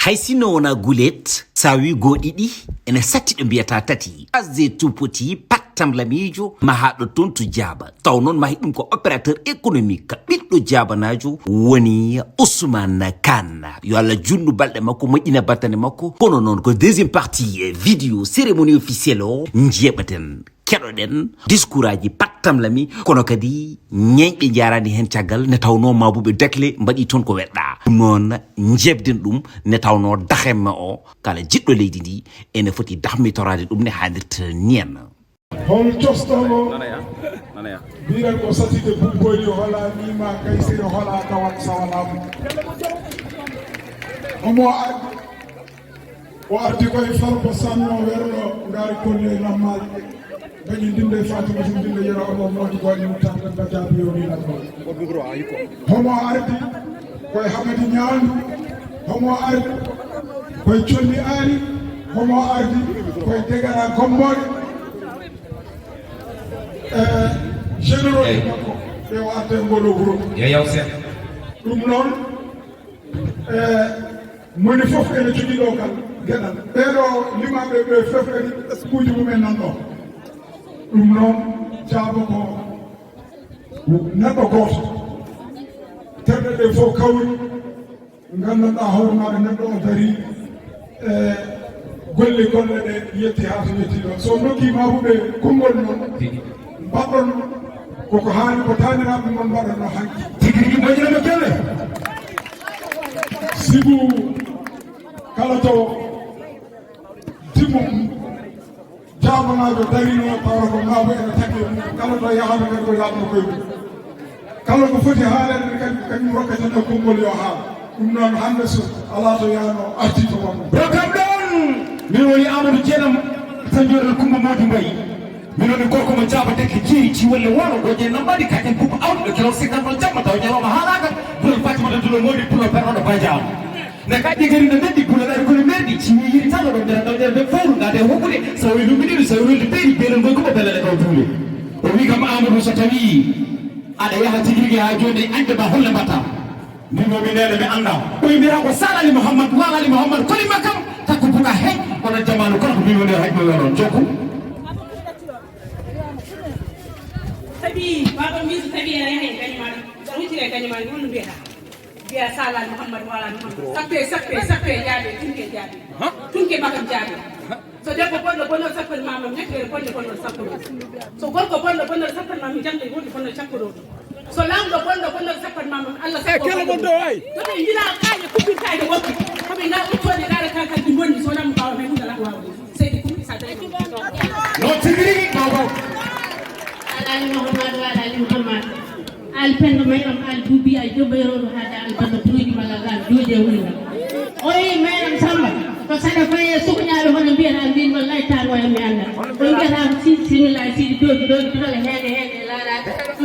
haysino wona gulet sa wi goɗiɗi ene satti ɗo mbiyata tati asde tupoti pattam lamijo mahaɗo toon to jaaba taw noon mahi ɗum ko opérateur économique ɓiɗɗo jabanajo woni Ousmane Kane yo Allah junnu balɗe makko moƴƴina battane makko kono noon ko deuxième partie vidéo cérémonie officielle o jeeɓaten keɗoɗen discours aji pattam lami kono kadi ñeñɓe jarani hen caggal ne tawno mabuɓe dakle mbaɗi toon ko weɗɗa ɗum noon jebden ɗum ne tawno dahemme o kala jiɗɗo leydi ndi ene foti dahmitorade ɗum ne hannirta niyen hol costogo mbiɗen ko satide bubboli hola mima kaysiri hola tawat sawalamu omo ardi o ardi koye farko sanno werɗo ngari kolle lammaji bañi ndinde fatima tum ndinde yero omo modi goɗe mutata badabi yowninat homo ardi koye hamadi ñaandu homo ardi koye colli aari homo ardi koye degara gommoɗe généraux makko ɓe o arde ngolo wuro ɗum noon moni fof ene jogui ɗo kal gueɗal ɓeɗo limaɓe ɓe fof kadi kuuji mumen nan ɗo ɗum noon jaaba ko neɗɗo goto terɗe ɗe fof kawri gandanɗa hoore maɗa neɗɗo o dari golle golle ɗe yetti ha to yetti ɗo so nokki mabuɓe konngol noon mbaɗɗon koko haani ko taniraɓe mon mbaɗanno hanki tigi tigi moƴƴirano kelle sibu kala to timmu jabanaɓe darino tawa ko mabo ene tagge kala to yahano kadi ko yatno koye mum kala ko foti haalede kadi kañum rokkateno konngol yo haal ɗum noon hande so ala to yahno arti to wonno rokam ɗon min woni Amadou Dieynam sanjoɗo Coumba Modou Mbaye min woni gorko mo jaaba deke jeeri ciwolle wono ɗo je nambaɗi katen buba awɗo kilo 50 jamma taw ñalawma haalaka bulol fatimata dulo modi pulo pernoɗo bajam nde kaƴƴe gari no neddi bulo ɗari kono merdi ciwi yiri tan oɗo nder ɗo nder ɓe fowru ngade hokkude so wi lumbiɗiɗi so welde ɓeydi beelel ngoy komo belele ɗo duule o wi kam Amadou so tawi aɗa yaha tigi rigui ha joni ande ma holle mbatta mbimomi nene mi anda ɓoy mbira ko salali Mouhamadou walali Mouhamadou kolima kam takko buka heƴ kono jamanu kono ko mbimo nde haƴno yoron jokku tabi baba misu tabi ya yahay kanyman ruti kanyman wonu biya biya sala Muhammad wala Muhammad sappe jaabe tunke bakam jaabe so debbo bonno sappal mamam nekere bonno sappal so gorko bonno sappal mamam jamde woni bonno sappal so lamdo bonno sappal mamam Allah sappal kala bonno ay to be ndila kaaje kubbi kaaje wokki ko be na uttode dara kankan di wonni so lam bawo me ndala wawo seydi kum sa tay no tigiri bawo Ali Muhammad wala Ali Muhammad al pendo mayram al dubi ay jobayro hada al banda tuuji malagal joje wulina oyi mayram samba to sada faye suknyaalo hono biyan al din wallahi tan waya mi anda do ngata sinilla sidi do dole hede laala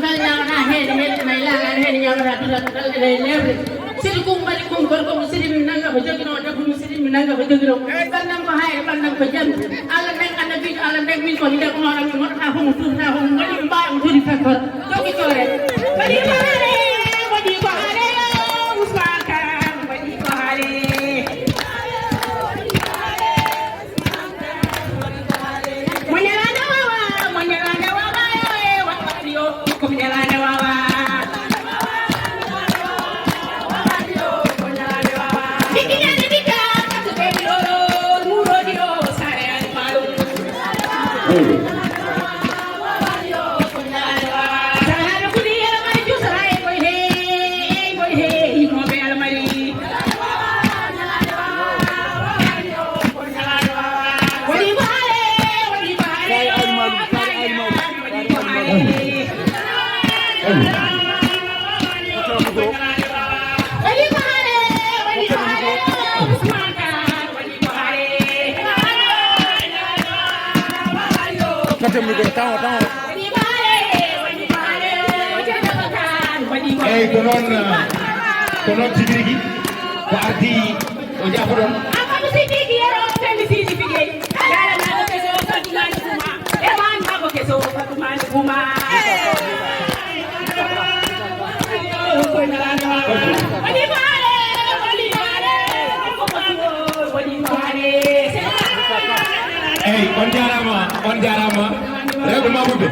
dal nyaama hede may laala hede nyaama dal lebre sidi kum bari kum gorko mo sidi min nanga ko jogino debbo mo sidi min nanga ko jogino bandam ko hayre bandam ko jam Allah nek anda bi Allah nek min ko inde ko hono mi modta ko mo turta ko mo wadi mbaa mo turi fakor jogi tore bari ko hare Ousmane Kane wadi ko hare monyalana wawa yo ko monyalana wawa eyi ko noon tigi rigui ko ardi o jafoɗon Amadou Sidiki yero sendi sidi bigey yala na ko so fatumani kuma e man ma ko so fatumani kuma wali bare ko on jarama rewɓe mamude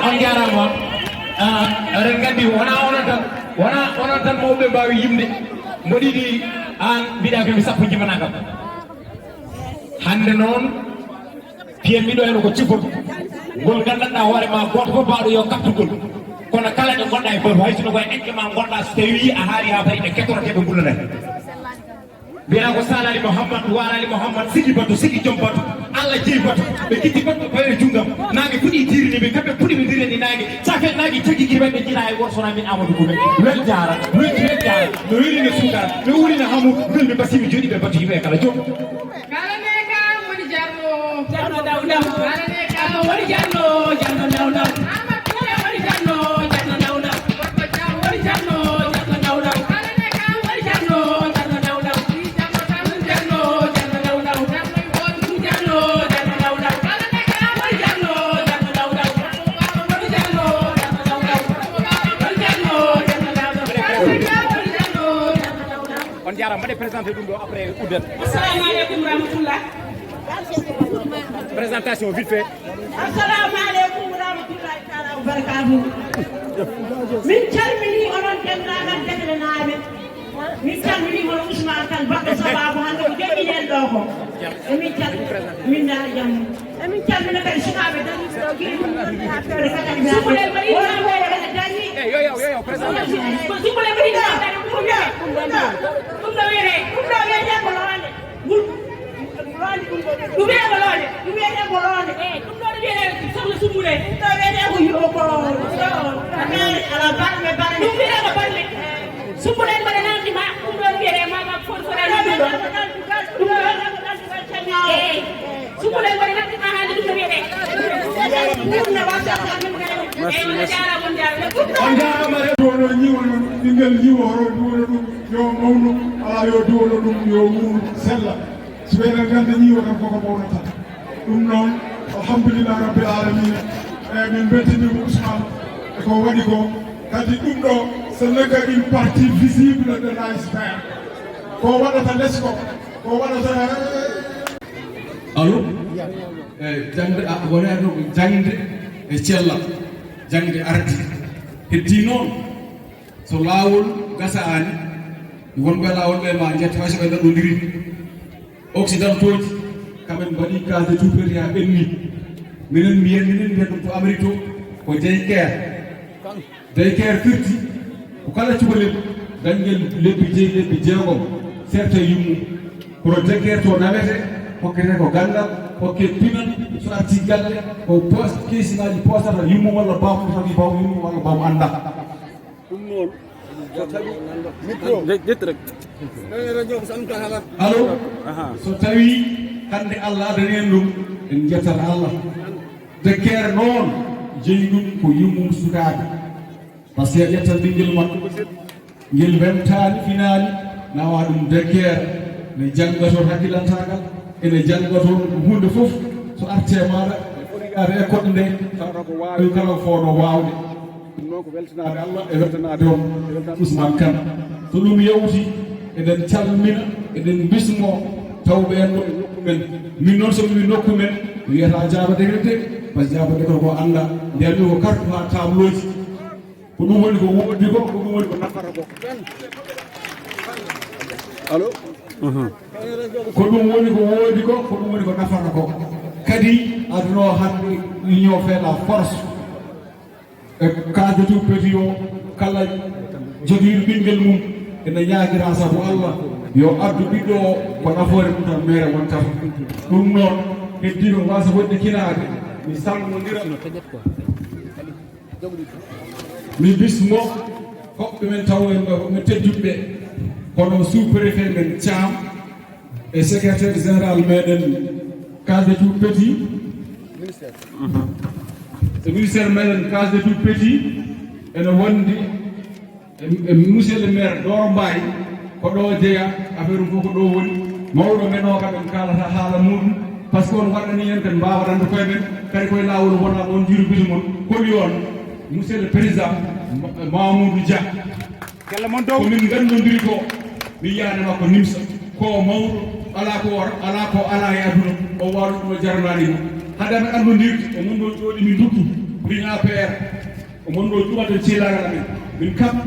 on jarama eɗen gandi wona onon tan mawɓe mbawi yimde mboɗiɗi an mbiɗa komi sappo jibana kam hande noon piyen mbiɗo hen ko cippol ngol gandanɗa hoore ma goto fof mbaɗo yo kaftugol kono kala ɗe gonɗa e batu hay sono koye enke ma gonɗa so tawi a haari ha payi ɓe kettoroteɓe gullane mbiyata ko salali mouhammad warali mouhammad sigi batu sigi joom batu allah jeeyi batu ɓe kitti batu pawe junggam nangue puɗi dirini ɓe kamɓe puɗi ɓe dirani nangue safe nangue jogui guiɓe ɓe jiiɗa e woto sona min amadou goume wel jara wel jara no wirine sukara no wurina hamou min ɓe basimi jooɗi ɓe batu yimɓe kala joom kalane kam woni jarno daw daw kalane kam woni jarno daw daw woni jarno daw daw woni jarno daw daw kalane kam woni jarno daw daw jarno daw daw jarno daw daw kalane kam woni jarno daw daw woni jarno daw daw woni jarno daw daw on jarama mbaɗe présenté ɗum ɗo après uddat assalamu aleykum rahmatullah présentation vite fait assalamu aleykum rahmatullahi taala wa barakatuh min calmini onon dendagal dekle naaɓe min calmini hono Ousmane Kane baɗɗo sababu hande ko joƴƴiɗen ɗo ko emin min daara jammu emin calmina kadi sukaɓe dañiɗo ɗo guiɗi ɗum ɗonde ha fewde kakadi sukulel mbaɗiɗo kadi dañi ko sukulel mbaɗiɗo kadi ɗum ɗo wiyete ko loonde ɗum wiyete ko loonde ɗum wiyete ko loonde ɗum ɗo wiyete sohla summude ɗum ɗo wiyete ko yoko ala balme ɗum wiyete ko balme summuɗen mbaɗa nanɗima ɗum ɗon wiyete mama foɗfoɗani ɗum summuɗen mbaɗa nanɗima hande ɗum ɗo wiyete on jarama duwono ñiwono ɓinguel ñiworo duwono ɗum yo mawnu ala yo duwono ɗum yo wuuru sella so ɓeɗen ganda ñiwo kam koko mawnata ɗum noon alhamdulillah rabbil alamina eyi min beltanima Ousmane eko waɗi ko kadi ɗum ɗo ce n'est qu'une partie visible de l'iceberg ko waɗata less ko waɗata allo jangde wonano jangde e cellal jangde ardi heddi noon so laawol gasa'ani wonɓe laawol ɓe ma jetta hay so ɓe ɗaɗodiri occidentaux kamɓe mbaɗi case tupeti ha ɓenni minen mbiyen ɗum to Amérique to ko Daycare firti ko kala cubalel dañguel lebbi 5 lebbi 6 serte yummu kono Daycare to nawete hokkete ko gandal hokke pinal so arti galle ko poste keesinaji postata yummu walla bawmu tagi baw yummu walla baw anda ɗum noon allo so tawi hande Allah adani en ɗum en jettat Allah Daycare noon jeeyi ɗum ko yummum sukaɓe par ce que ƴettat ɓinguel makko ngel wemtani finali nawa ɗum Daycare ne janggaton hakkilantagal ene janggaton hunde foof so arte maɗa ade e koɗɗe nde tawata ko wawi kala foono wawde ɗum noon ko weltanade Allah e weltanade on Ousmane Kane so ɗum yewti eɗen calmina eɗen bismo tawɓe en ɗo e nokku men min noon somi wi nokku men wiyata Diaba Décrété par ce que Diaba Décrété ko anda ndiyami ko carte ha tableauji ko ɗum woni ko wodi ko ɗum woni ko nafata ko allo ko ɗum woni ko woodi ko ɗum woni ko nafata ko kadi aduna hande union fait la force e case tout petit o kala jogiiɗo ɓinguel mum ene ñaagira sabu Allah yo addu ɓiɗɗo o ko nafoore mum tan mere wontata ɗum noon heddi ko wasa wonde kinaade mi salmodira mi bismo hoɓɓe men taw men tedduɓe kono sous préfet men Thiam et secrétaire général meɗen case tout petit ministére meɗen case tout petit ene wondi e monsieur le maire Doro Mbaye ko ɗo jeeya affaire fof ko ɗo woni mawɗo men o kam en kalata haala muɗum par ce que on waɗani en ken mbawadande koye men kadi koye lawol wona on jiru bisi mon koli on monsieur le président Mamoudou Dia ko min gandodiri ko mi yiyane makko nimsa ko mawɗo ala ko ala e aduna o waru ɗum jarnani mo haɗan andodirde o mon ɗo jooɗi min duttu riñ APR o mon ɗo ƴuɓata cielagal amen min kam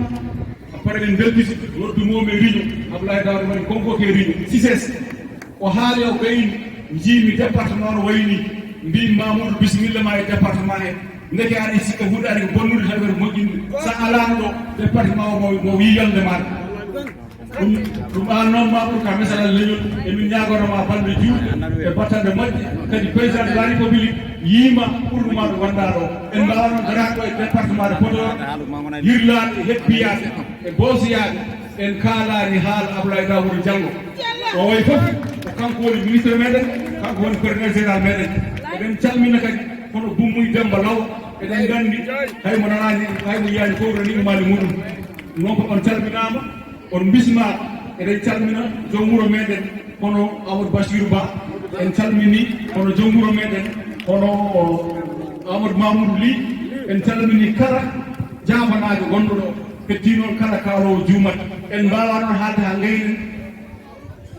après min beltiti noddumomi riño Abdoulaye Daouda Mane konko ke riño Cices o haali o gayni jiimi département no wayni mbi Mamoudou bisimilla ma e département he ndeke aɗa sikka huɗani ko bonnude tan ko moƴƴinde sa alano ɗo département o mo yiyande maɗa ɗum an noon Mamoudou ka mesalal leñol emin ñagonoma balɗe juuɗe e battande moƴƴe kadi président de la république yiima ɓurɗuma ɗo wonɗa ɗo en mbawano darade ɗo e département de Podor yirlade hebbiyade e boosiyade en kaalani haala Abdoulaye Daouda Diallo o way fof ko kanko woni ministre meɗen kanko woni coordinateur général meɗen eɗen calmina kadi kono Boumouy Demba Law eɗen gandi haymo nanani haymo yiyani fowrani umali muɗum noon ko on calminama on bisma eɗen calmina joom wuuro meɗen kono Amadou Bachirou Ba en calmini kono joom wuuro meɗen kono Amadou Mamoudou Ly en calmini kala jabanajo gonɗo ɗo heddi noon kala kalowo juumat en mbawa noon haalde ha gaynen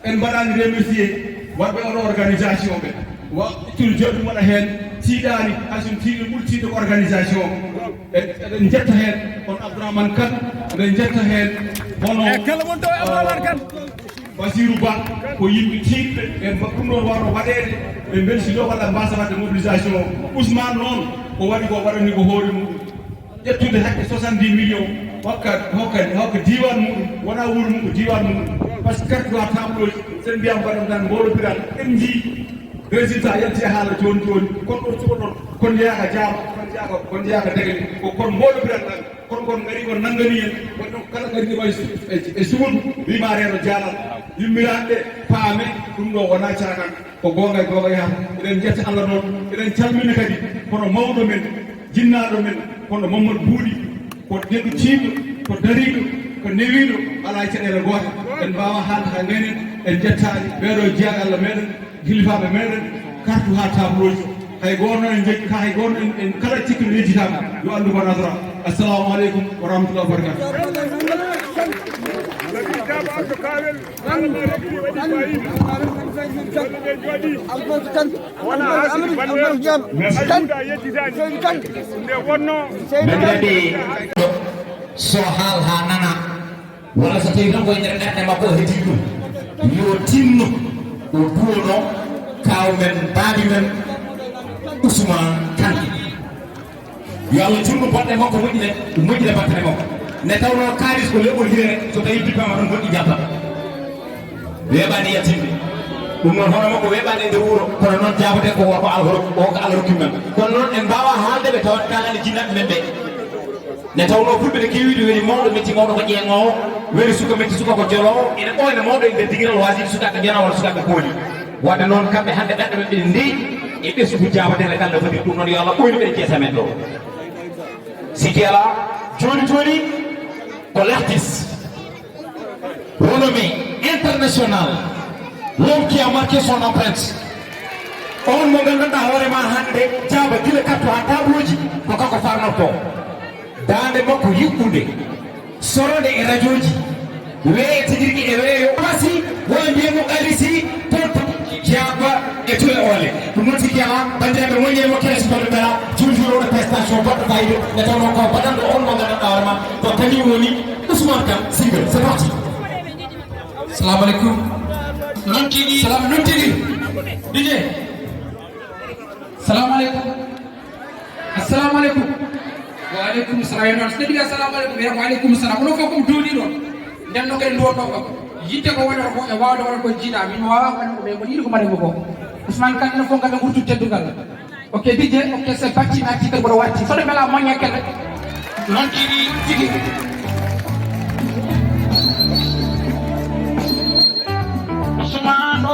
en mbaɗani remercier waɗɓe oɗo organisation ɓe ittude joɗɗum waɗa hen tiiɗani hayso tiiɗo ɓuuri tiiɗo ko organisation eɗen jetta hen on Abdourahmane Kane eɗen jetta hen hono Basirou Ba ko yimɓe tiiɗɓe e ɗum ɗon wawno waɗede ɓe belsiɗo walla mbasa wadde mobilisation Ousmane noon ko waɗi ko waɗani ko hoore muɗum ƴettude hakke 70 millions hokka diwan muɗum wona wuuro mum ko diwan muɗum par ce que carte wa tableau sen mbiyam mbaɗam tan mbolopiral en jii résultat yetti haala joni kon ɗon suko ɗon kon jeeyaka jaama kon jeeyaka degani ko kon mbolopiral tan kono kon gari kon nanggani en wonɗon kala gari ɗo e suudu wima reeno jaalal yummiraɓe paame ɗum ɗo wona cakan ko gonga e gonga yaha eɗen jetta Allah noon eɗen calmina kadi kono mawɗo men jinnaɗo men kono Mamadou Bouɗi ko neɗɗo tiiɗo ko dariɗo ko newiɗo ala e caɗele gote en mbawa haalde ha genen en jettani ɓeɗo jeeyaɗo Allah meɗen hilifaɓe meɗen kartu ha tableau ji hay goto en jogui hay goto en kala cikki no yejjitama yo andu ko nasara assalamu aleykum wa rahmatullahi wa barakatuh so haal ha nana walla so tawi tan koye nder ɗerɗe makko heedi ɗum yo tinno o duwono kaw men baabi men Ousmane Kane yo Allah tinno boɗɗe makko moƴƴine battane makko nde tawno kalis ko leɓol hire rek so tawi dippama ɗon goɗɗi jabba weeɓani yattinde ɗum noon hono makko weeɓani e nder wuuro kono noon jabate ko Allah rokki men kono noon en mbawa haalde ɓe tawat kalani jinnaɓe men ɓe nde tawno fulɓe ne kewiɗo woni mawɗo metti mawɗo ko ƴeeŋowo woni suka metti suka ko jolowo ene ɓoyna mawɗo e nder digiral waside sukaɓe jona walla sukaɓe kooli wadde noon kamɓe hande ɓerɗe men ɓe ndeyi e ɓesgu jabatede kala foti ɗum noon yo Allah ɓoynu ɓe jeesa men ɗo siki ala joni ko l'artiste renommé international, l'homme qui a marqué son empreinte. On mo ganduɗa hoorema hande jaaba gila katto ha tableauji ko kanko farnoto dande makko yiɓɓude sorode e radio ji weye tijirki e weeyo pasi wona mbiyemo alisi toto jaaba e tule ole ɗum noon tigi ala bandiraɓe moƴƴemo kees tolle mbela toujours oɗo prestation goɗɗo fayide nde tawno ko baɗanɗo on mo ganduɗa hoorema ko kañum woni Ousmane Kane single c'est parti. Salam alaikum. Salam nuntigi DJ. Salam alaikum. Assalamu alaikum. Wa alaikum salam. Nabi assalamu alaikum wa alaikum salam. Ono ko doni non. Den no ken do to ko. Yitte ko wona ko e waawdo wona ko jina min wawa wona ko be ko yidi ko mari ko. Ousmane Kane no fonga be hurtu teddugal. OK DJ, OK c'est parti na titre bo watti. So de mela moña kele. Non tigi. Ousmane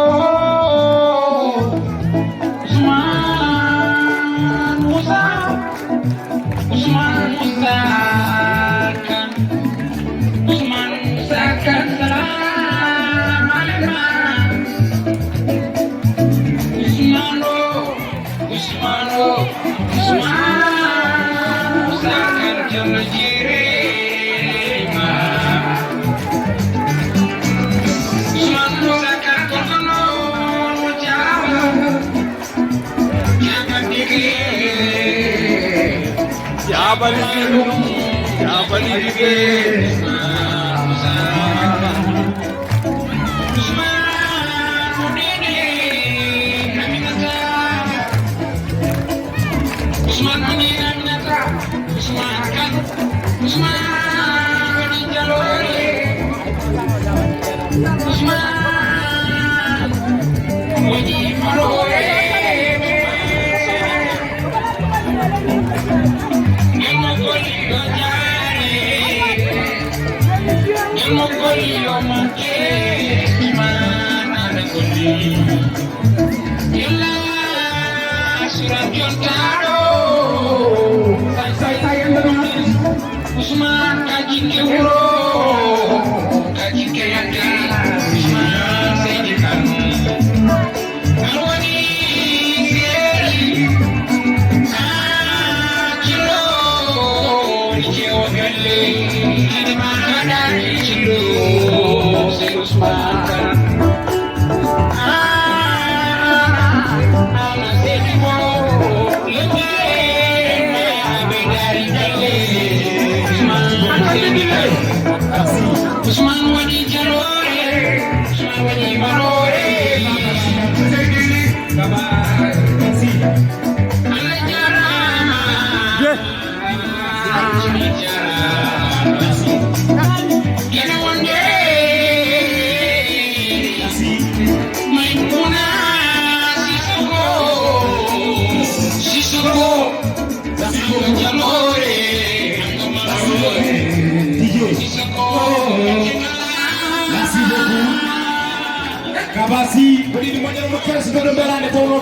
Kabasi, beri moƴƴere mo kersuɗo ɗo belande tawno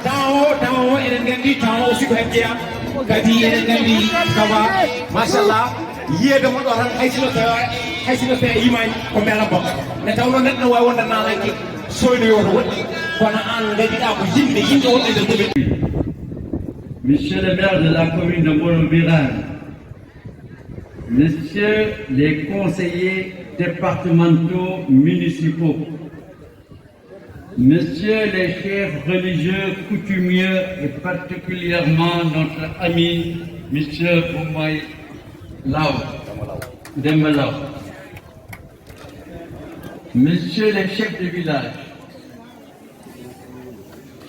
tawo eɗen gandi tawo aussi ko hen jeeya kadi eɗen gandi kawa machallah yiyede moɗo tan hay sino tawi yimani ko beelam bokka nde tawno neɗɗo ne wawi wonde nalanke soynoyo to woɗɗi kono an gandiɗa ko yimɓe wonɓe nder ɗumen. Monsieur le maire de la commune de Molo-Birane, Messieurs les conseillers départementaux municipaux, Messieurs les chefs religieux coutumiers et particulièrement notre ami Monsieur Boumaï Lao, Dembelao, Messieurs les chefs de village,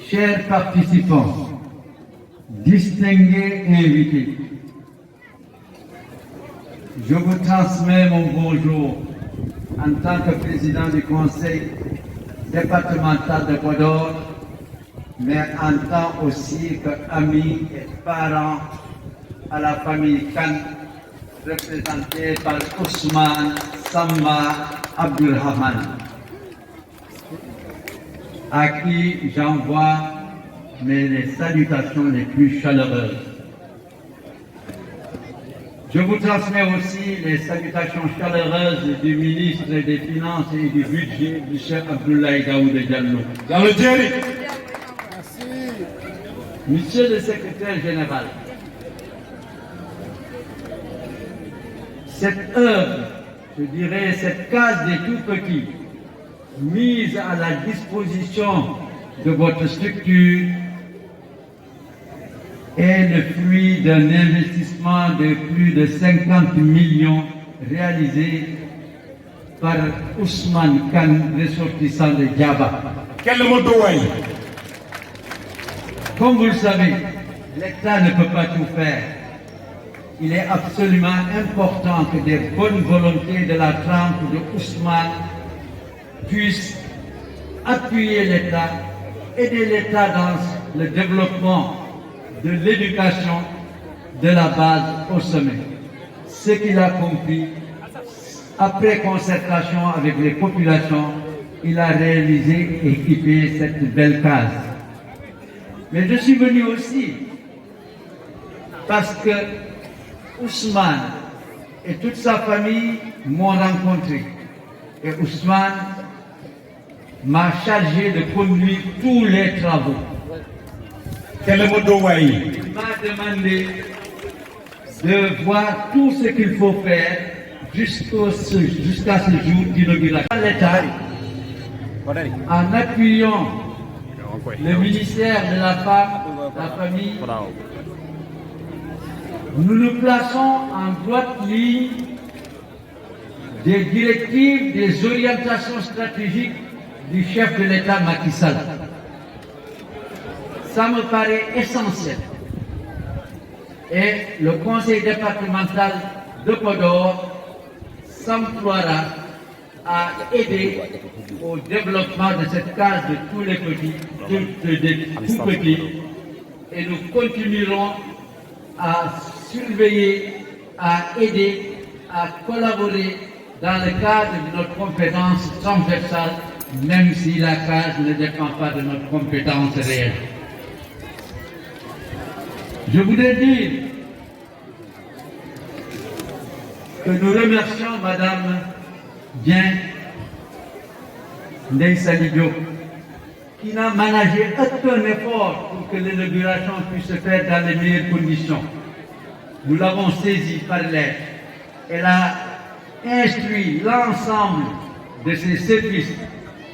chers participants, distingués invités, je vous transmets mon bonjour en tant que président du conseil départemental de Podor, mais en tant aussi qu'ami et parent à la famille Khan, représentée par Ousmane Samba Abdulrahman, à qui j'envoie mes salutations les plus chaleureuses. Je vous transmets aussi les salutations chaleureuses du ministre des Finances et du Budget, M. Abdoulaye Daouda Diallo. Monsieur le secrétaire général, cette œuvre, je dirais cette case des tout-petits, mise à la disposition de votre structure, est le fruit d'un investissement de plus de 50 millions réalisé par Ousmane Khan, ressortissant de Djaba. Comme vous le savez, l'État ne peut pas tout faire. Il est absolument important que des bonnes volontés de la trempe de Ousmane puissent appuyer l'État, aider l'État dans le développement de l'éducation de la base au sommet. Ce qu'il a compris, après concertation avec les populations, il a réalisé et équipé cette belle case. Mais je suis venu aussi parce que Ousmane et toute sa famille m'ont rencontré. Et Ousmane m'a chargé de conduire tous les travaux. Il m'a demandé de voir tout ce qu'il faut faire jusqu'à ce jour d'inauguration. L'État, en appuyant le ministère de la Femme, la Famille nous nous plaçons en droite ligne des directives, des orientations stratégiques du chef de l'État Macky Sall. Ça me paraît essentiel. Et le conseil départemental de Podor s'emploiera à aider au développement de cette case de tous les petits, des tout petits, et nous continuerons à surveiller, à aider, à collaborer dans le cadre de notre compétence transversale, même si la case ne dépend pas de notre compétence réelle. Je voudrais dire que nous remercions Madame Dien Ndeye Diop, qui n'a managé aucun effort pour que l'inauguration puisse se faire dans les meilleures conditions. Nous l'avons saisie par lettre. Elle a instruit l'ensemble de ses services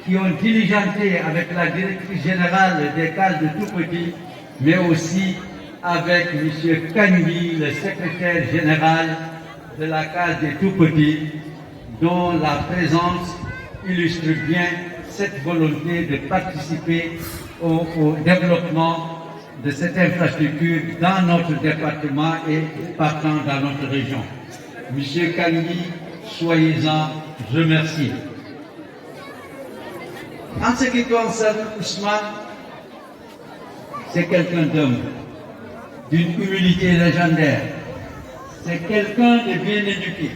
qui ont diligenté avec la directrice générale des cases de tout petits, mais aussi avec M. Kangui, le secrétaire général de la case des tout petits, dont la présence illustre bien cette volonté de participer au développement de cette infrastructure dans notre département et partant dans notre région. Monsieur Kangui, soyez-en remercié. En ce qui concerne Ousmane, c'est quelqu'un d'homme, d'une humilité légendaire. C'est quelqu'un de bien éduqué,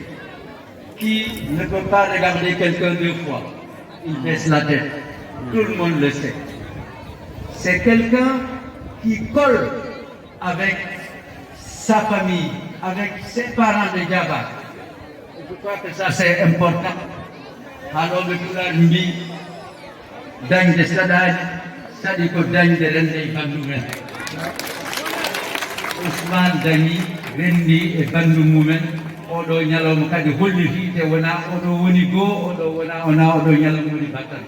qui ne peut pas regarder quelqu'un deux fois. Il baisse la tête. Tout le monde le sait. C'est quelqu'un qui colle avec sa famille, avec ses parents de Djaba. Je crois que ça c'est important. Alors le Tourandi, Dagne de Sadad, Sadiko Dagne de Rendé Bandoumen. Ousmane Dani, Rendi et Bandou Moumen. Odo nyalom kadi holli fiite wona odo woni goo odo wona ona odo nyalom woni battal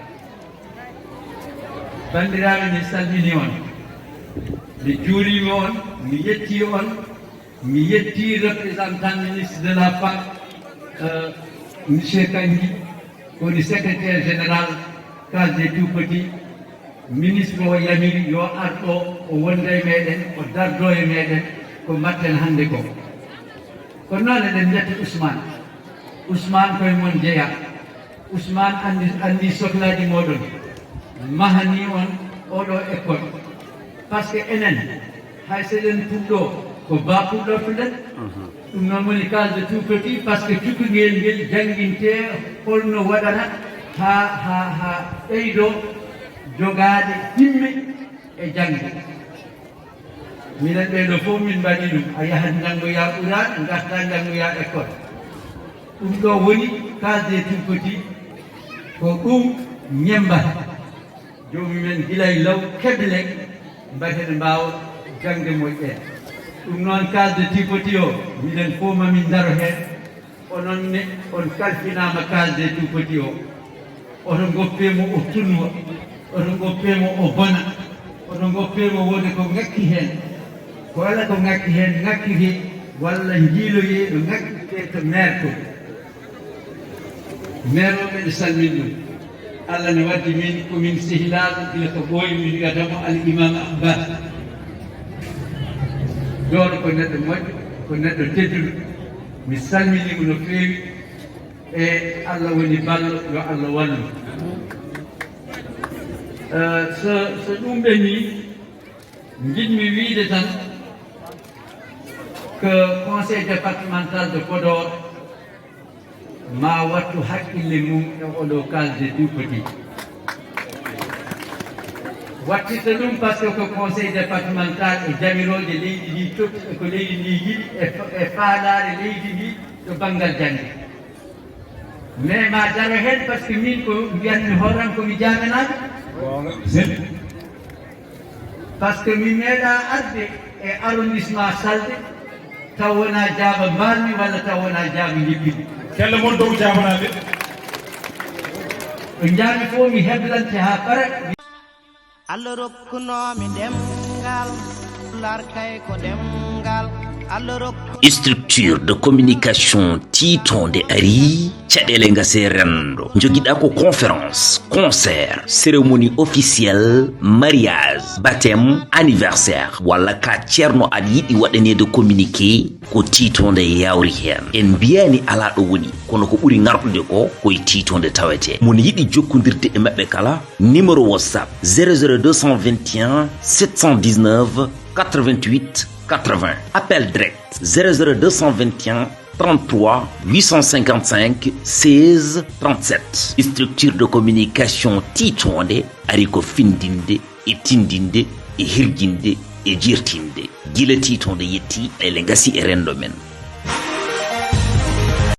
bandiraɓe mi salmini on mi juurima on mi yetti on mi yetti représentant ministre de la PAC monsieur Kangui woni secrétaire général case des tout petits ministre o yamiri yo arɗo o wonda e meɗen o dardo e meɗen ko mbatten hannde ko kono noon eɗen jetti Ousmane koye mon jeeya Ousmane andi sohlaji moɗon mahani on oɗo école par ce que enen hay seɗen puɗɗo ko ba puɗɗortoɗen ɗum noon woni case de tout petit par ce que cukalel ngel jangguinte holno waɗata ha ɓeydo jogade himme e jangde minen ɓeɗo fof min mbaɗi ɗum a yahat janngoya ɓuran garta janngoya école ɗum ɗo woni case des tout petits ko ɗum ñembata jomumen gilay law keble mbaɗeɗe mbawa jangde moƴƴere ɗum noon case des tout petits o minen fof mamin daro hen onon ne on kalfinama case des tout petits o oto goppemo o tunwa oto goppemo o bona oto goppemo wonde ko ngakki hen walla ko ngakki hen ngakkiri walla jiiloye ɗo ngakkite to maire to maire o ɓeɗe salmin ɗum Allah ne waddi min komin sehilaɗo gila ko ɓooyi min wiyatamo al imam Abbas jooɗo ko neɗɗo moƴƴo ko neɗɗo tedduɗo mi salminimo no feewi e Allah woni ballo yo Allah wallu so ɗum ɓenni jiɗmi wiide tan que conseil départemental de Podor ma wattu haqqille mum e oɗo case des tout petits wattita ɗum par ce que ko conseil départemental e jamiroje leydi ndi totti e ko leydi ndi yiɗi e faaɗare leydi ndi to banggal jangde mais ma daro hen par ce que min ko mbiyanmi hooram komi jamanaɗo par ce que mi meeɗa arde e arrondissement Salde taw wona Diaba mbalmi walla taw wona Diaba jippiɗi kelle mon dow jabanade ɗo jaami fof mi heblante ha para Allah rokkunomi demgal larkay ko demgal structure de communication tiitonde ari caɗele ngase rendo joguiɗa ko conférence concert cérémonie officielle mariage baptême anniversaire walla ka ceerno aɗa yiɗi waɗanede communiqué ko tiitonde yawri hen en mbiyani ala ɗo woni kono ko ɓuuri garɗude ko koye tiitonde tawete mon yiɗi jokkodirde e maɓɓe kala numéro whatsapp 00221 719 88 80 appel direct 00221 33 855 16 37 structure de communication tiitonde ari ko findinde e tindinde e hirjinde e jirtinde gila tiitonde yetti ele ngasi e rendo men